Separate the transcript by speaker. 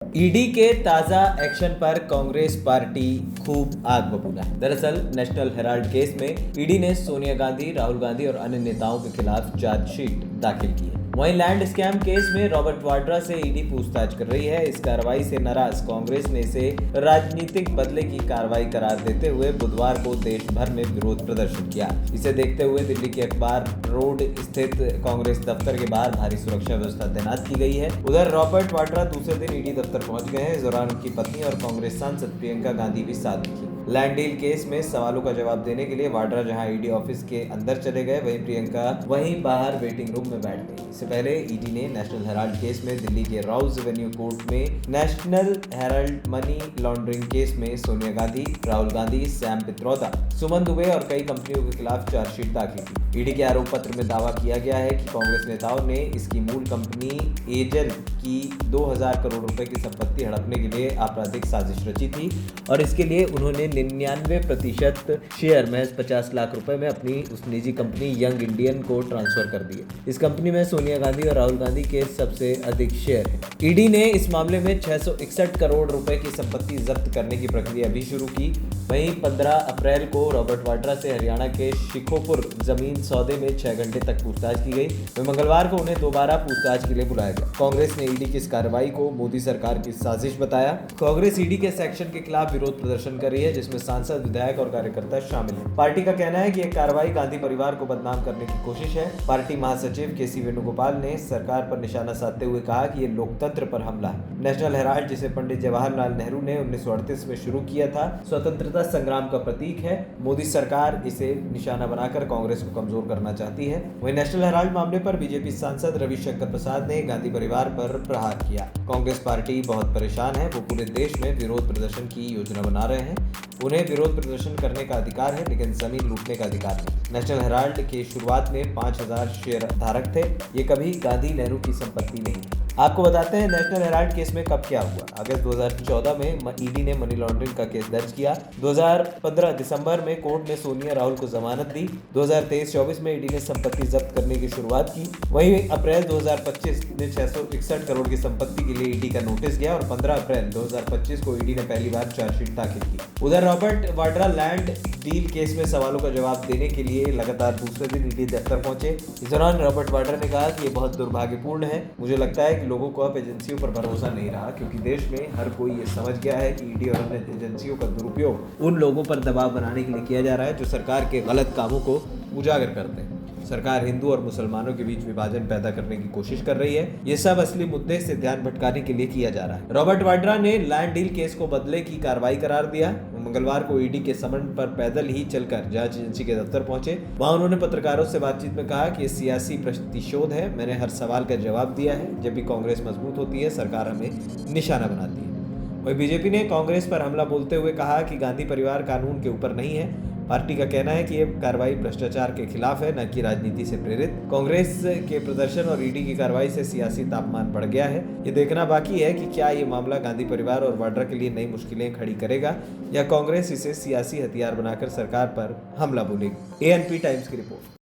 Speaker 1: ED के ताजा action पर कांग्रेस पार्टी खूब आग बबूला है। दरअसल नेशनल हेराल्ड केस में ईडी ने सोनिया गांधी, राहुल गांधी और अन्य नेताओं के खिलाफ चार्जशीट दाखिल की है। वहीं लैंड स्कैम केस में रॉबर्ट वाड्रा से ईडी पूछताछ कर रही है। इस कार्रवाई से नाराज कांग्रेस ने इसे राजनीतिक बदले की कार्रवाई करार देते हुए बुधवार को देश भर में विरोध प्रदर्शन किया। इसे देखते हुए दिल्ली के अखबार रोड स्थित कांग्रेस दफ्तर के बाहर भारी सुरक्षा व्यवस्था तैनात की गई है। उधर रॉबर्ट वाड्रा दूसरे दिन ईडी दफ्तर पहुंच गए हैं। इस दौरान उनकी पत्नी और कांग्रेस सांसद प्रियंका गांधी भी साथ दिखी। लैंड डील केस में सवालों का जवाब देने के लिए वाड्रा जहां ईडी ऑफिस के अंदर चले गए, वहीं प्रियंका वहीं बाहर वेटिंग रूम में बैठ गई। इससे पहले ईडी ने नेशनल हेराल्ड केस में दिल्ली के राउज एवेन्यू कोर्ट में national Herald money laundering case में सोनिया गांधी, राहुल गांधी, सैम पित्रोदा, सुमन दुबे और कई कंपनियों के खिलाफ चार्जशीट दाखिल की। ईडी के आरोप पत्र में दावा किया गया है कि कांग्रेस नेताओं ने इसकी मूल कंपनी एजेल की 2000 करोड़ रुपए की संपत्ति हड़पने के लिए आपराधिक साजिश रची थी और इसके लिए उन्होंने 99% शेयर महज 50 लाख रुपए में अपनी उस निजी कंपनी यंग इंडियन को ट्रांसफर कर दिए। इस कंपनी में सोनिया गांधी और राहुल गांधी के सबसे अधिक शेयर हैं। ईडी ने इस मामले में 661 करोड़ रुपए की संपत्ति जब्त करने की प्रक्रिया भी शुरू की। वहीं 15 अप्रैल को रॉबर्ट वाड्रा से हरियाणा के शिकोपुर जमीन सौदे में 6 घंटे तक पूछताछ की गई। वहीं मंगलवार को उन्हें दोबारा पूछताछ के लिए बुलाया गया। कांग्रेस ने ईडी की इस कार्रवाई को मोदी सरकार की साजिश बताया। कांग्रेस ईडी के सेक्शन के खिलाफ विरोध प्रदर्शन कर रही है, जिसमें सांसद, विधायक और कार्यकर्ता शामिल हैं। पार्टी का कहना है कि यह कार्रवाई गांधी परिवार को बदनाम करने की कोशिश है। पार्टी महासचिव के.सी. वेणुगोपाल ने सरकार पर निशाना साधते हुए कहा कि यह लोकतंत्र पर हमला है। नेशनल हेराल्ड, जिसे पंडित जवाहरलाल नेहरू ने 1938 में शुरू किया था, स्वतंत्रता संग्राम का प्रतीक है। मोदी सरकार इसे निशाना बनाकर कांग्रेस को कमजोर करना चाहती है। वहीं नेशनल हेराल्ड मामले पर बीजेपी सांसद रविशंकर प्रसाद ने गांधी परिवार पर प्रहार किया। कांग्रेस पार्टी बहुत परेशान है। वो पूरे देश में विरोध प्रदर्शन की योजना बना रहे हैं। उन्हें विरोध प्रदर्शन करने का अधिकार है, लेकिन जमीन लूटने का अधिकार नहीं। नेशनल हेराल्ड के शुरुआत में 5000 शेयर धारक थे। ये कभी गांधी नेहरू की संपत्ति नहीं है। आपको बताते हैं नेशनल हेराल्ड केस में कब क्या हुआ। अगस्त 2014 में ईडी ने मनी लॉन्ड्रिंग का केस दर्ज किया। 2015 दिसंबर में कोर्ट ने सोनिया, राहुल को जमानत दी। 2023-24 में ईडी ने संपत्ति जब्त करने की शुरुआत की। वहीं अप्रैल 2025 में 661 करोड़ की संपत्ति के लिए ईडी का नोटिस गया और 15 अप्रैल 2025 को ईडी ने पहली बार चार्जशीट दाखिल की। उधर Robert Vadra land deal case में सवालों का जवाब देने के लिए लगातार दूसरे दिन ईडी दफ्तर पहुंचे। इस दौरान रॉबर्ट वाड्रा ने कहा कि ये बहुत दुर्भाग्यपूर्ण है। मुझे लगता है कि लोगों को अब एजेंसियों पर भरोसा नहीं रहा, क्योंकि देश में हर कोई ये समझ गया है कि ईडी और अन्य एजेंसियों का दुरुपयोग उन लोगों पर दबाव बनाने के लिए किया जा रहा है जो सरकार के गलत कामों को उजागर करते हैं। सरकार हिंदू और मुसलमानों के बीच विभाजन पैदा करने की कोशिश कर रही है। ये सब असली मुद्दे से ध्यान भटकाने के लिए किया जा रहा है। रॉबर्ट वाड्रा ने लैंड डील केस को बदले की कार्रवाई करार दिया। मंगलवार को ईडी के समन पर पैदल ही चलकर जांच एजेंसी के दफ्तर पहुंचे। वहां उन्होंने पत्रकारों से बातचीत में कहा कि ये सियासी प्रतिशोध है। मैंने हर सवाल का जवाब दिया है। जब भी कांग्रेस मजबूत होती है, सरकार हमें निशाना बनाती है। वहीं बीजेपी ने कांग्रेस पर हमला बोलते हुए कहा कि गांधी परिवार कानून के ऊपर नहीं है। पार्टी का कहना है कि यह कार्रवाई भ्रष्टाचार के खिलाफ है, न कि राजनीति से प्रेरित। कांग्रेस के प्रदर्शन और ईडी की कार्रवाई से सियासी तापमान बढ़ गया है। ये देखना बाकी है कि क्या ये मामला गांधी परिवार और वाड्रा के लिए नई मुश्किलें खड़ी करेगा या कांग्रेस इसे सियासी हथियार बनाकर सरकार पर हमला बोलेगी। एएनपी टाइम्स की रिपोर्ट।